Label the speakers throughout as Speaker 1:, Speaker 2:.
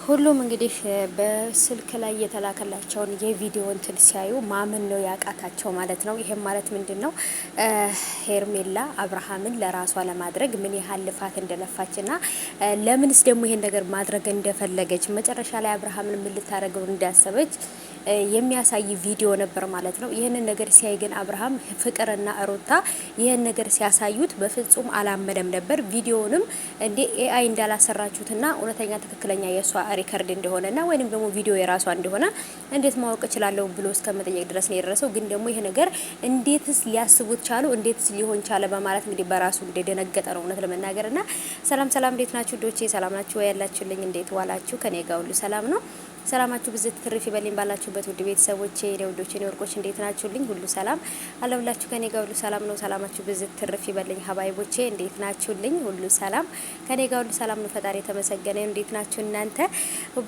Speaker 1: ሁሉም እንግዲህ በስልክ ላይ የተላከላቸውን የቪዲዮ እንትን ሲያዩ ማመን ነው ያቃታቸው ማለት ነው። ይሄም ማለት ምንድን ነው? ሄርሜላ አብርሃምን ለራሷ ለማድረግ ምን ያህል ልፋት እንደለፋችና ለምንስ ደግሞ ይሄን ነገር ማድረግ እንደፈለገች መጨረሻ ላይ አብርሃምን ምን ልታደርገው እንዳሰበች የሚያሳይ ቪዲዮ ነበር ማለት ነው። ይህንን ነገር ሲያይ ግን አብርሃም ፍቅርና ሩታ ይህን ነገር ሲያሳዩት በፍጹም አላመነም ነበር። ቪዲዮውንም እንዴ ኤአይ እንዳላሰራችሁትና እውነተኛ ትክክለኛ የሷ ሪከርድ እንደሆነና ወይንም ደግሞ ቪዲዮ የራሷ እንደሆነ እንዴት ማወቅ እችላለሁ ብሎ እስከመጠየቅ ድረስ ነው የደረሰው። ግን ደግሞ ይሄ ነገር እንዴትስ ሊያስቡት ቻሉ? እንዴትስ ሊሆን ቻለ? በማለት እንግዲህ በራሱ እንደደነገጠ ነው እውነት ለመናገርና ሰላም ሰላም፣ እንዴት ናችሁ ዶቼ? ሰላም ናችሁ ያላችሁልኝ? እንዴት ዋላችሁ? ከኔ ጋር ሁሉ ሰላም ነው። ሰላማችሁ ብዝት ትርፍ ይበልኝ ባላችሁበት ውድ ቤተሰቦቼ ለውዶቼ ወርቆች እንዴት ናችሁልኝ? ሁሉ ሰላም አለሁላችሁ። ከኔ ጋር ሁሉ ሰላም ነው። ሰላማችሁ ብዝት ትርፍ ይበልኝ ሀባይቦቼ እንዴት ናችሁልኝ? ሁሉ ሰላም ከኔ ጋር ሁሉ ሰላም ነው። ፈጣሪ የተመሰገነ። እንዴት ናችሁ እናንተ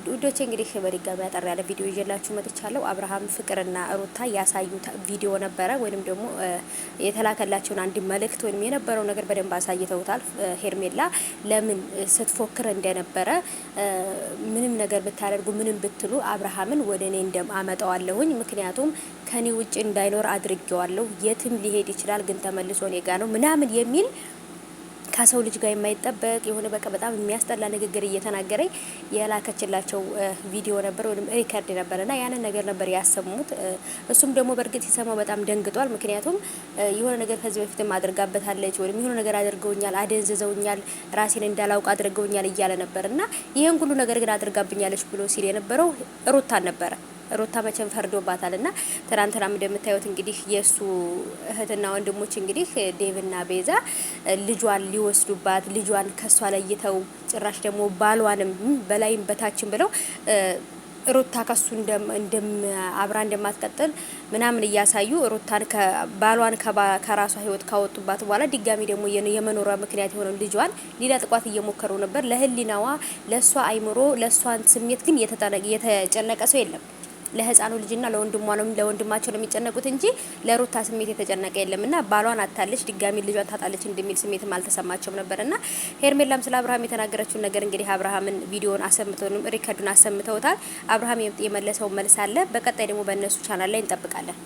Speaker 1: ውዶቼ? እንግዲህ በድጋሚ ያጠር ያለ ቪዲዮ ይዤላችሁ መጥቻለሁ። አብርሃም ፍቅርና ሩታ ያሳዩት ቪዲዮ ነበረ ወይንም ደግሞ የተላከላቸውን አንድ መልእክት ወይንም የነበረው ነገር በደንብ አሳይተውታል። ሄርሜላ ለምን ስትፎክር እንደነበረ ምንም ነገር ብታደርጉ ምንም ብትሉ አብርሃምን ወደ እኔ አመጣዋለሁኝ። ምክንያቱም ከኔ ውጭ እንዳይኖር አድርጌዋለሁ። የትም ሊሄድ ይችላል ግን ተመልሶ እኔ ጋር ነው ምናምን የሚል ከሰው ልጅ ጋር የማይጠበቅ የሆነ በቃ በጣም የሚያስጠላ ንግግር እየተናገረኝ የላከችላቸው ቪዲዮ ነበር ወይም ሪከርድ ነበርና ያንን ነገር ነበር ያሰሙት። እሱም ደግሞ በእርግጥ ሲሰማው በጣም ደንግጧል። ምክንያቱም የሆነ ነገር ከዚህ በፊትም አድርጋበታለች ወይም የሆነ ነገር አድርገውኛል፣ አደንዝዘውኛል፣ ራሴን እንዳላውቅ አድርገውኛል እያለ ነበርና ይሄን ሁሉ ነገር ግን አድርጋብኛለች ብሎ ሲል የነበረው ሩታን ነበረ። ሩታ መቼም ፈርዶባታልና ትናንትናም እንደምታዩት እንግዲህ የሱ እህትና ወንድሞች እንግዲህ ዴቭና ቤዛ ልጇን ሊወስዱባት ልጇን ከሷ ለይተው ጭራሽ ደግሞ ባሏንም በላይም በታችን ብለው ሩታ ከሱ አብራ እንደማትቀጥል ምናምን እያሳዩ ሩታን ባሏን ከራሷ ህይወት ካወጡባት በኋላ ድጋሚ ደግሞ የመኖሯ ምክንያት የሆነው ልጇን ሊነጥቋት እየሞከሩ ነበር። ለህሊናዋ ለሷ አይምሮ ለሷን ስሜት ግን የተጨነቀ ሰው የለም። ለህፃኑ ልጅና ለወንድማቸው ነው የሚጨነቁት እንጂ ለሩታ ስሜት የተጨነቀ የለምና ባሏን አታለች ድጋሚ ልጇን ታጣለች እንደሚል ስሜትም አልተሰማቸውም ነበርና ሄርሜላም ስለ አብርሃም የተናገረችውን ነገር እንግዲህ አብርሃምን ቪዲዮን ሪከርዱን አሰምተውታል። አብርሃም የመለሰው መልስ አለ። በቀጣይ ደግሞ በእነሱ ቻናል ላይ እንጠብቃለን።